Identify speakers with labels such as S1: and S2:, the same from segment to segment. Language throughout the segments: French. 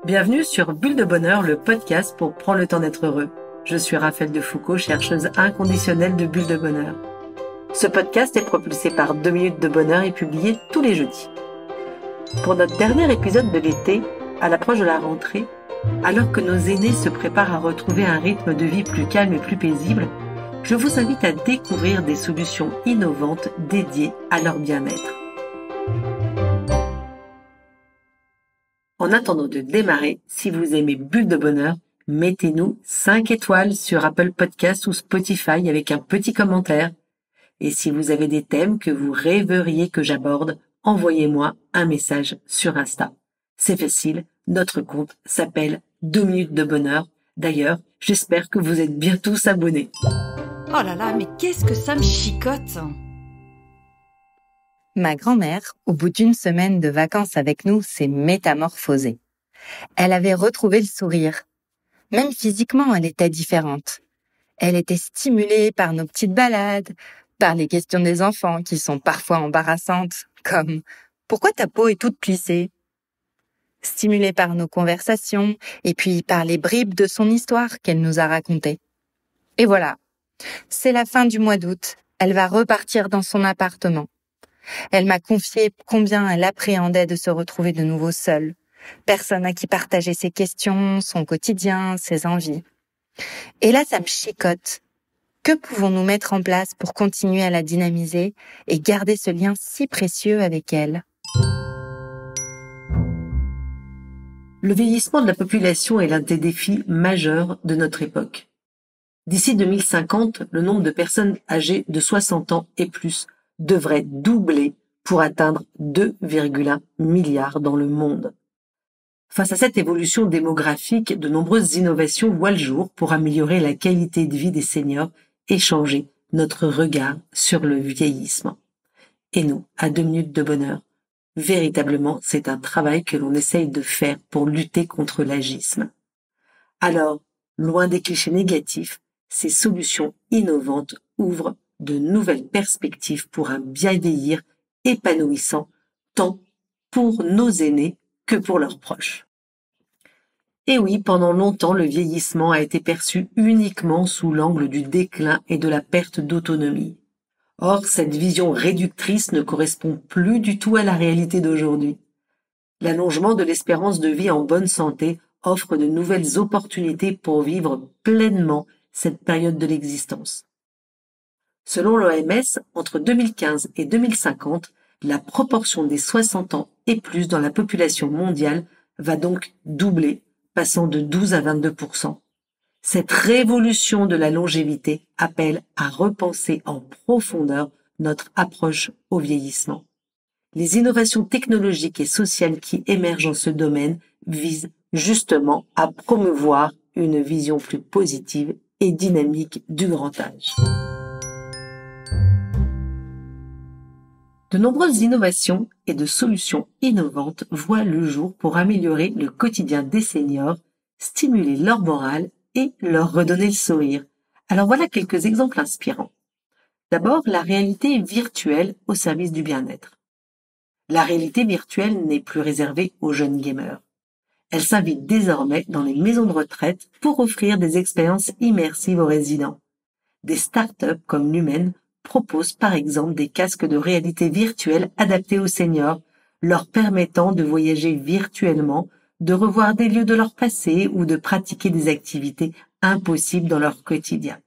S1: Bienvenue sur Bulle de Bonheur, le podcast pour prendre le temps d'être heureux. Je suis Raphaël de Foucault, chercheuse inconditionnelle de Bulle de Bonheur. Ce podcast est propulsé par 2 minutes de bonheur et publié tous les jeudis. Pour notre dernier épisode de l'été, à l'approche de la rentrée, alors que nos aînés se préparent à retrouver un rythme de vie plus calme et plus paisible, je vous invite à découvrir des solutions innovantes dédiées à leur bien-être. En attendant de démarrer, si vous aimez Bulle de Bonheur, mettez-nous 5 étoiles sur Apple Podcasts ou Spotify avec un petit commentaire. Et si vous avez des thèmes que vous rêveriez que j'aborde, envoyez-moi un message sur Insta. C'est facile, notre compte s'appelle 2 minutes de bonheur. D'ailleurs, j'espère que vous êtes bien tous abonnés.
S2: Oh là là, mais qu'est-ce que ça me chicote!
S3: Ma grand-mère, au bout d'une semaine de vacances avec nous, s'est métamorphosée. Elle avait retrouvé le sourire. Même physiquement, elle était différente. Elle était stimulée par nos petites balades, par les questions des enfants qui sont parfois embarrassantes, comme « Pourquoi ta peau est toute plissée ?» Stimulée par nos conversations et puis par les bribes de son histoire qu'elle nous a racontées. Et voilà, c'est la fin du mois d'août. Elle va repartir dans son appartement. Elle m'a confié combien elle appréhendait de se retrouver de nouveau seule. Personne à qui partager ses questions, son quotidien, ses envies. Et là, ça me chicote. Que pouvons-nous mettre en place pour continuer à la dynamiser et garder ce lien si précieux avec elle ?
S1: Le vieillissement de la population est l'un des défis majeurs de notre époque. D'ici 2050, le nombre de personnes âgées de 60 ans et plus devrait doubler pour atteindre 2,1 milliards dans le monde. Face à cette évolution démographique, de nombreuses innovations voient le jour pour améliorer la qualité de vie des seniors et changer notre regard sur le vieillissement. Et nous, à 2 minutes de bonheur, véritablement, c'est un travail que l'on essaye de faire pour lutter contre l'agisme. Alors, loin des clichés négatifs, ces solutions innovantes ouvrent de nouvelles perspectives pour un bien vieillir épanouissant, tant pour nos aînés que pour leurs proches. Et oui, pendant longtemps, le vieillissement a été perçu uniquement sous l'angle du déclin et de la perte d'autonomie. Or, cette vision réductrice ne correspond plus du tout à la réalité d'aujourd'hui. L'allongement de l'espérance de vie en bonne santé offre de nouvelles opportunités pour vivre pleinement cette période de l'existence. Selon l'OMS, entre 2015 et 2050, la proportion des 60 ans et plus dans la population mondiale va donc doubler, passant de 12 à 22%. Cette révolution de la longévité appelle à repenser en profondeur notre approche au vieillissement. Les innovations technologiques et sociales qui émergent en ce domaine visent justement à promouvoir une vision plus positive et dynamique du grand âge. De nombreuses innovations et de solutions innovantes voient le jour pour améliorer le quotidien des seniors, stimuler leur morale et leur redonner le sourire. Alors voilà quelques exemples inspirants. D'abord, la réalité virtuelle au service du bien-être. La réalité virtuelle n'est plus réservée aux jeunes gamers. Elle s'invite désormais dans les maisons de retraite pour offrir des expériences immersives aux résidents. Des startups comme Lumen proposent par exemple des casques de réalité virtuelle adaptés aux seniors, leur permettant de voyager virtuellement, de revoir des lieux de leur passé ou de pratiquer des activités impossibles dans leur quotidien.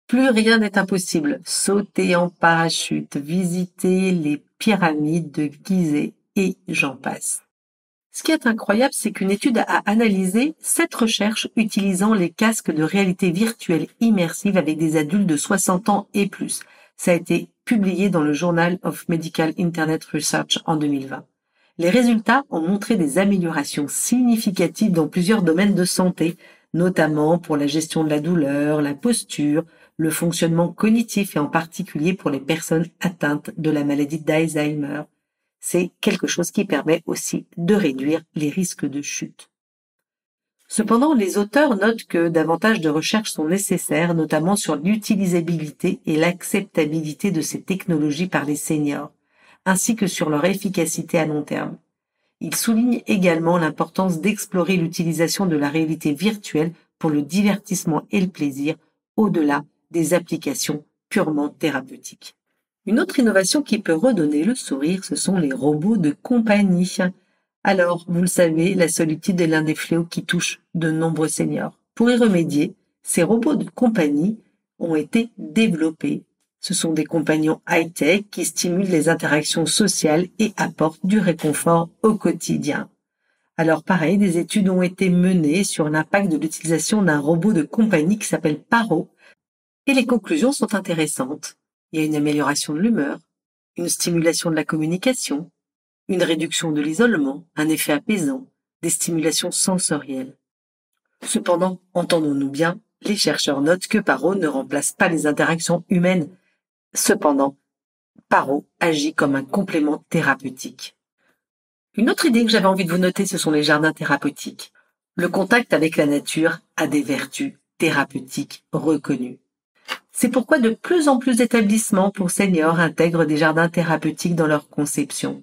S1: Plus rien n'est impossible. Sauter en parachute, visiter les pyramides de Gizeh et j'en passe. Ce qui est incroyable, c'est qu'une étude a analysé 7 recherches utilisant les casques de réalité virtuelle immersive avec des adultes de 60 ans et plus. Ça a été publié dans le Journal of Medical Internet Research en 2020. Les résultats ont montré des améliorations significatives dans plusieurs domaines de santé, notamment pour la gestion de la douleur, la posture, le fonctionnement cognitif et en particulier pour les personnes atteintes de la maladie d'Alzheimer. C'est quelque chose qui permet aussi de réduire les risques de chute. Cependant, les auteurs notent que davantage de recherches sont nécessaires, notamment sur l'utilisabilité et l'acceptabilité de ces technologies par les seniors, ainsi que sur leur efficacité à long terme. Il souligne également l'importance d'explorer l'utilisation de la réalité virtuelle pour le divertissement et le plaisir, au-delà des applications purement thérapeutiques. Une autre innovation qui peut redonner le sourire, ce sont les robots de compagnie. Alors, vous le savez, la solitude est l'un des fléaux qui touche de nombreux seniors. Pour y remédier, ces robots de compagnie ont été développés. Ce sont des compagnons high-tech qui stimulent les interactions sociales et apportent du réconfort au quotidien. Alors pareil, des études ont été menées sur l'impact de l'utilisation d'un robot de compagnie qui s'appelle Paro. Et les conclusions sont intéressantes. Il y a une amélioration de l'humeur, une stimulation de la communication, une réduction de l'isolement, un effet apaisant, des stimulations sensorielles. Cependant, entendons-nous bien, les chercheurs notent que Paro ne remplace pas les interactions humaines. Cependant, Paro agit comme un complément thérapeutique. Une autre idée que j'avais envie de vous noter, ce sont les jardins thérapeutiques. Le contact avec la nature a des vertus thérapeutiques reconnues. C'est pourquoi de plus en plus d'établissements pour seniors intègrent des jardins thérapeutiques dans leur conception.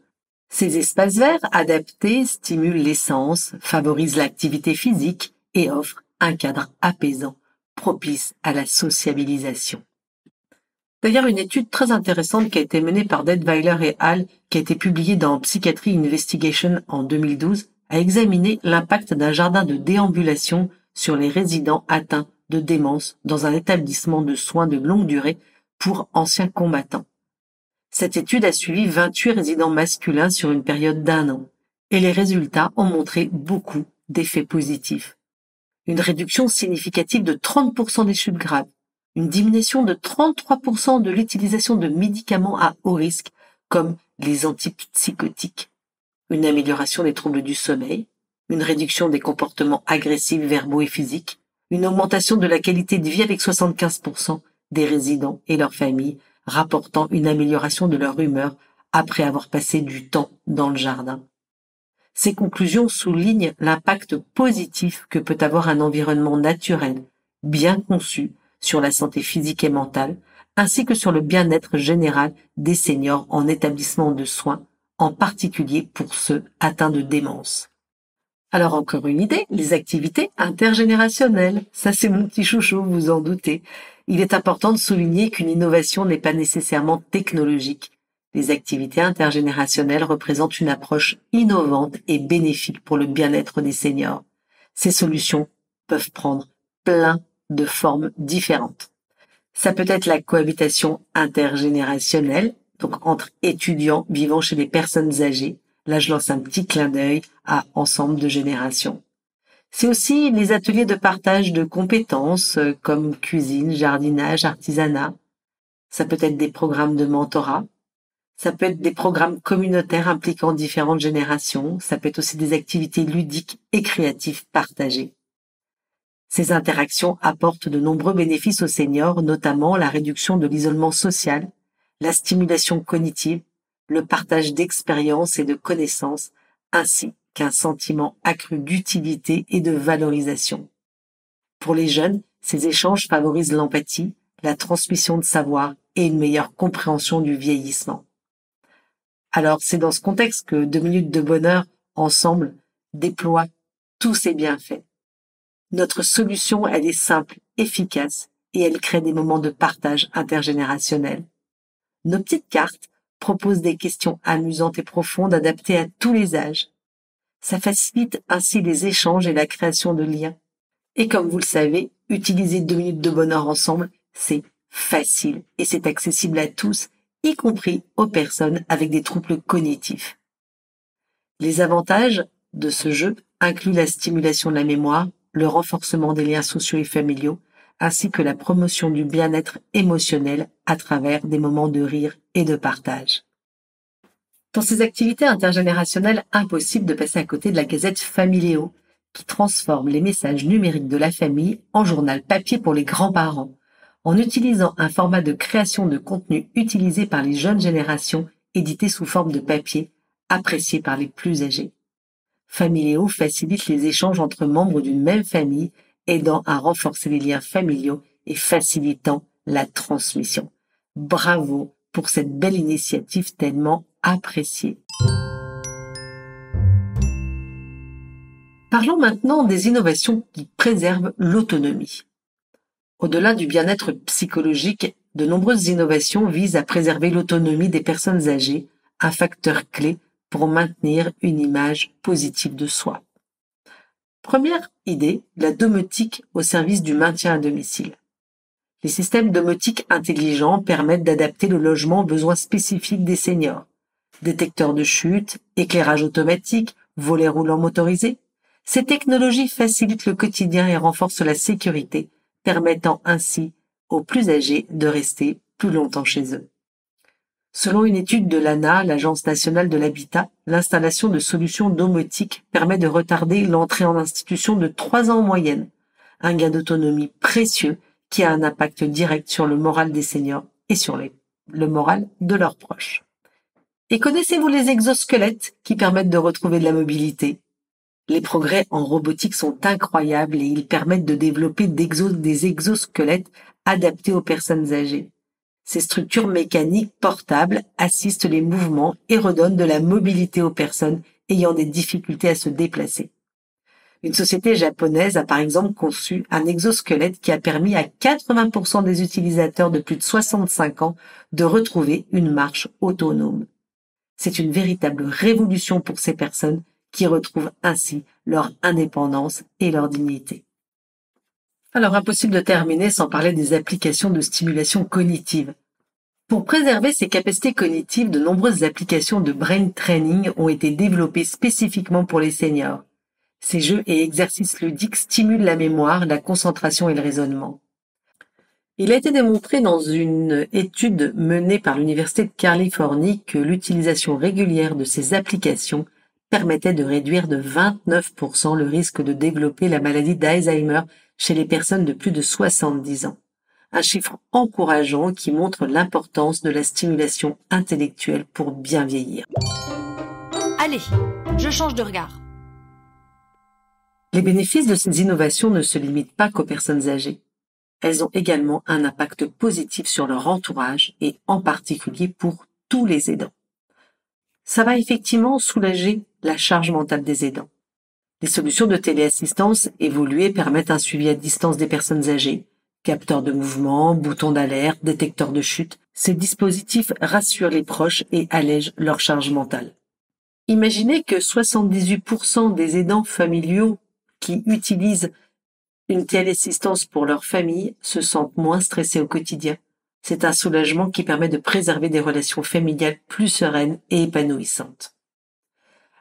S1: Ces espaces verts adaptés stimulent l'essence, favorisent l'activité physique et offrent un cadre apaisant, propice à la sociabilisation. D'ailleurs, une étude très intéressante qui a été menée par Detweiler et al., qui a été publiée dans Psychiatry Investigation en 2012, a examiné l'impact d'un jardin de déambulation sur les résidents atteints de démence dans un établissement de soins de longue durée pour anciens combattants. Cette étude a suivi 28 résidents masculins sur une période d'1 an, et les résultats ont montré beaucoup d'effets positifs. Une réduction significative de 30% des chutes graves, une diminution de 33% de l'utilisation de médicaments à haut risque, comme les antipsychotiques, une amélioration des troubles du sommeil, une réduction des comportements agressifs verbaux et physiques, une augmentation de la qualité de vie avec 75% des résidents et leurs familles rapportant une amélioration de leur humeur après avoir passé du temps dans le jardin. Ces conclusions soulignent l'impact positif que peut avoir un environnement naturel, bien conçu, sur la santé physique et mentale, ainsi que sur le bien-être général des seniors en établissement de soins, en particulier pour ceux atteints de démence. Alors encore une idée, les activités intergénérationnelles. Ça c'est mon petit chouchou, vous en doutez. Il est important de souligner qu'une innovation n'est pas nécessairement technologique. Les activités intergénérationnelles représentent une approche innovante et bénéfique pour le bien-être des seniors. Ces solutions peuvent prendre plein de formes différentes. Ça peut être la cohabitation intergénérationnelle, donc entre étudiants vivant chez des personnes âgées. Là, je lance un petit clin d'œil à Ensemble de générations. C'est aussi les ateliers de partage de compétences comme cuisine, jardinage, artisanat. Ça peut être des programmes de mentorat. Ça peut être des programmes communautaires impliquant différentes générations. Ça peut être aussi des activités ludiques et créatives partagées. Ces interactions apportent de nombreux bénéfices aux seniors, notamment la réduction de l'isolement social, la stimulation cognitive, le partage d'expériences et de connaissances, ainsi qu'un sentiment accru d'utilité et de valorisation. Pour les jeunes, ces échanges favorisent l'empathie, la transmission de savoir et une meilleure compréhension du vieillissement. Alors, c'est dans ce contexte que 2 minutes de bonheur, ensemble, déploie tous ces bienfaits. Notre solution, elle est simple, efficace, et elle crée des moments de partage intergénérationnel. Nos petites cartes proposent des questions amusantes et profondes adaptées à tous les âges. Ça facilite ainsi les échanges et la création de liens. Et comme vous le savez, utiliser 2 minutes de bonheur ensemble, c'est facile et c'est accessible à tous, y compris aux personnes avec des troubles cognitifs. Les avantages de ce jeu incluent la stimulation de la mémoire, le renforcement des liens sociaux et familiaux, ainsi que la promotion du bien-être émotionnel à travers des moments de rire et de partage. Dans ces activités intergénérationnelles, impossible de passer à côté de la Gazette Familio, qui transforme les messages numériques de la famille en journal papier pour les grands-parents, en utilisant un format de création de contenu utilisé par les jeunes générations, édité sous forme de papier, apprécié par les plus âgés. Familio facilite les échanges entre membres d'une même famille, aidant à renforcer les liens familiaux et facilitant la transmission. Bravo pour cette belle initiative tellement appréciée. Parlons maintenant des innovations qui préservent l'autonomie. Au-delà du bien-être psychologique, de nombreuses innovations visent à préserver l'autonomie des personnes âgées, un facteur clé pour maintenir une image positive de soi. Première idée, la domotique au service du maintien à domicile. Les systèmes domotiques intelligents permettent d'adapter le logement aux besoins spécifiques des seniors. Détecteurs de chute, éclairage automatique, volets roulants motorisés. Ces technologies facilitent le quotidien et renforcent la sécurité, permettant ainsi aux plus âgés de rester plus longtemps chez eux. Selon une étude de l'ANA, l'Agence nationale de l'habitat, l'installation de solutions domotiques permet de retarder l'entrée en institution de 3 ans en moyenne, un gain d'autonomie précieux qui a un impact direct sur le moral des seniors et sur le moral de leurs proches. Et connaissez-vous les exosquelettes qui permettent de retrouver de la mobilité? Les progrès en robotique sont incroyables et ils permettent de développer des exosquelettes adaptés aux personnes âgées. Ces structures mécaniques portables assistent les mouvements et redonnent de la mobilité aux personnes ayant des difficultés à se déplacer. Une société japonaise a par exemple conçu un exosquelette qui a permis à 80% des utilisateurs de plus de 65 ans de retrouver une marche autonome. C'est une véritable révolution pour ces personnes qui retrouvent ainsi leur indépendance et leur dignité. Alors, impossible de terminer sans parler des applications de stimulation cognitive. Pour préserver ces capacités cognitives, de nombreuses applications de brain training ont été développées spécifiquement pour les seniors. Ces jeux et exercices ludiques stimulent la mémoire, la concentration et le raisonnement. Il a été démontré dans une étude menée par l'Université de Californie que l'utilisation régulière de ces applications permettait de réduire de 29% le risque de développer la maladie d'Alzheimer chez les personnes de plus de 70 ans. Un chiffre encourageant qui montre l'importance de la stimulation intellectuelle pour bien vieillir.
S2: Allez, je change de regard.
S1: Les bénéfices de ces innovations ne se limitent pas qu'aux personnes âgées. Elles ont également un impact positif sur leur entourage et en particulier pour tous les aidants. Ça va effectivement soulager la charge mentale des aidants. Les solutions de téléassistance évoluées permettent un suivi à distance des personnes âgées. Capteurs de mouvement, boutons d'alerte, détecteurs de chute, ces dispositifs rassurent les proches et allègent leur charge mentale. Imaginez que 78% des aidants familiaux qui utilisent une téléassistance pour leur famille se sentent moins stressés au quotidien. C'est un soulagement qui permet de préserver des relations familiales plus sereines et épanouissantes.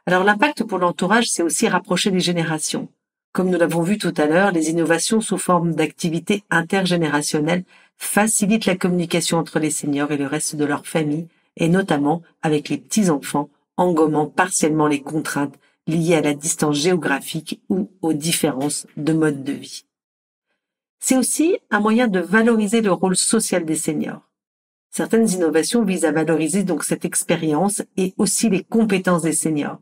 S1: Alors l'impact pour l'entourage, c'est aussi rapprocher les générations. Comme nous l'avons vu tout à l'heure, les innovations sous forme d'activités intergénérationnelles facilitent la communication entre les seniors et le reste de leur famille, et notamment avec les petits-enfants, en gommant partiellement les contraintes liées à la distance géographique ou aux différences de mode de vie. C'est aussi un moyen de valoriser le rôle social des seniors. Certaines innovations visent à valoriser donc cette expérience et aussi les compétences des seniors.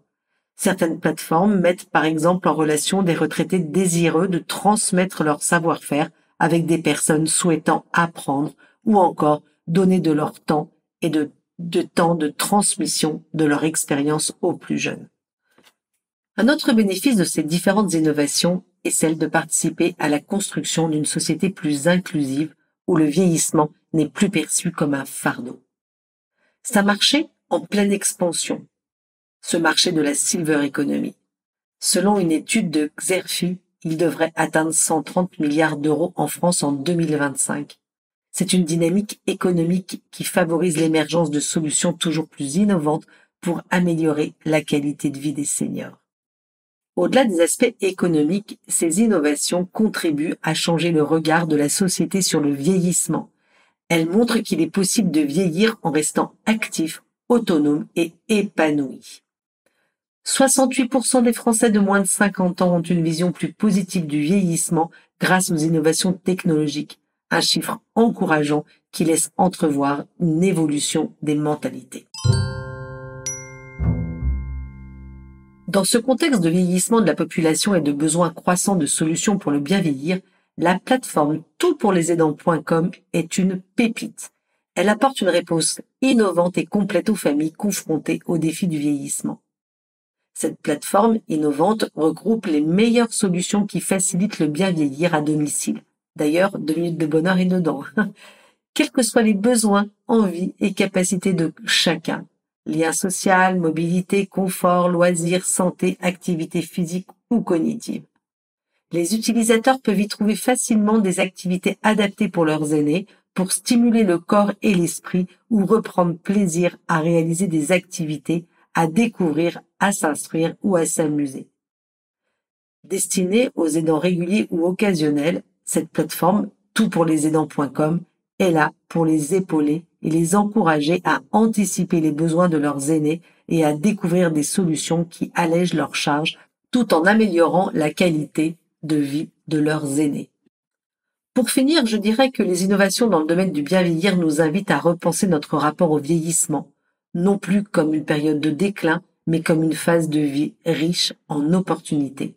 S1: Certaines plateformes mettent par exemple en relation des retraités désireux de transmettre leur savoir-faire avec des personnes souhaitant apprendre ou encore donner de leur temps et de temps de transmission de leur expérience aux plus jeunes. Un autre bénéfice de ces différentes innovations est celle de participer à la construction d'une société plus inclusive où le vieillissement n'est plus perçu comme un fardeau. C'est un marché en pleine expansion, ce marché de la silver economy. Selon une étude de Xerfi, il devrait atteindre 130 milliards d'euros en France en 2025. C'est une dynamique économique qui favorise l'émergence de solutions toujours plus innovantes pour améliorer la qualité de vie des seniors. Au-delà des aspects économiques, ces innovations contribuent à changer le regard de la société sur le vieillissement. Elles montrent qu'il est possible de vieillir en restant actif, autonome et épanoui. 68% des Français de moins de 50 ans ont une vision plus positive du vieillissement grâce aux innovations technologiques, un chiffre encourageant qui laisse entrevoir une évolution des mentalités. Dans ce contexte de vieillissement de la population et de besoins croissants de solutions pour le bien vieillir, la plateforme toutpourlesaidants.com est une pépite. Elle apporte une réponse innovante et complète aux familles confrontées au défi du vieillissement. Cette plateforme innovante regroupe les meilleures solutions qui facilitent le bien vieillir à domicile. D'ailleurs, 2 minutes de bonheur est dedans. Quels que soient les besoins, envies et capacités de chacun. Lien social, mobilité, confort, loisirs, santé, activité physique ou cognitive. Les utilisateurs peuvent y trouver facilement des activités adaptées pour leurs aînés, pour stimuler le corps et l'esprit ou reprendre plaisir à réaliser des activités, à découvrir, à s'instruire ou à s'amuser. Destinée aux aidants réguliers ou occasionnels, cette plateforme, toutpourlesaidants.com, est là pour les épauler et les encourager à anticiper les besoins de leurs aînés et à découvrir des solutions qui allègent leurs charges tout en améliorant la qualité de vie de leurs aînés. Pour finir, je dirais que les innovations dans le domaine du bien vieillir nous invitent à repenser notre rapport au vieillissement, non plus comme une période de déclin, mais comme une phase de vie riche en opportunités.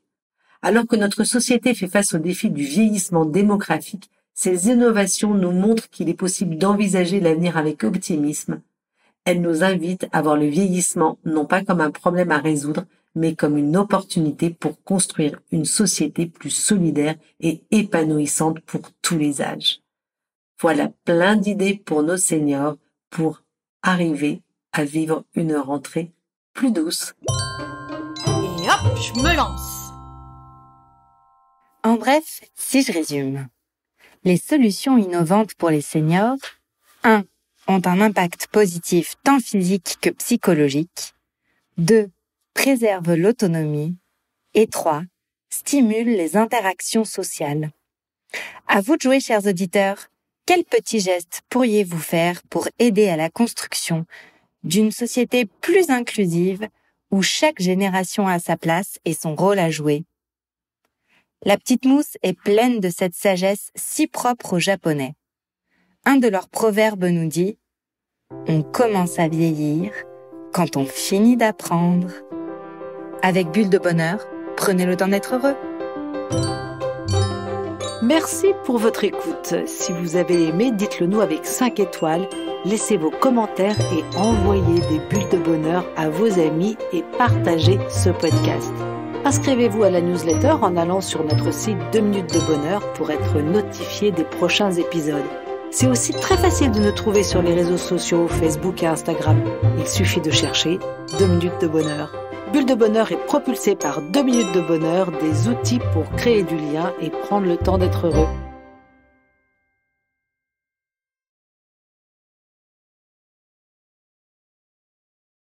S1: Alors que notre société fait face au défi du vieillissement démographique, ces innovations nous montrent qu'il est possible d'envisager l'avenir avec optimisme. Elles nous invitent à voir le vieillissement non pas comme un problème à résoudre, mais comme une opportunité pour construire une société plus solidaire et épanouissante pour tous les âges. Voilà plein d'idées pour nos seniors pour arriver à vivre une rentrée plus douce.
S2: Et hop, je me lance.
S3: En bref, si je résume, les solutions innovantes pour les seniors, 1. ont un impact positif tant physique que psychologique, 2. préservent l'autonomie, et 3. stimulent les interactions sociales. À vous de jouer, chers auditeurs. Quels petits gestes pourriez-vous faire pour aider à la construction d'une société plus inclusive où chaque génération a sa place et son rôle à jouer? La petite mousse est pleine de cette sagesse si propre aux Japonais. Un de leurs proverbes nous dit « On commence à vieillir quand on finit d'apprendre ». Avec Bulle de Bonheur, prenez le temps d'être heureux.
S4: Merci pour votre écoute. Si vous avez aimé, dites-le nous avec 5 étoiles. Laissez vos commentaires et envoyez des bulles de bonheur à vos amis et partagez ce podcast. Inscrivez-vous à la newsletter en allant sur notre site 2 minutes de bonheur pour être notifié des prochains épisodes. C'est aussi très facile de nous trouver sur les réseaux sociaux, Facebook et Instagram. Il suffit de chercher 2 minutes de bonheur. Bulle de bonheur est propulsée par 2 minutes de bonheur, des outils pour créer du lien et prendre le temps d'être heureux.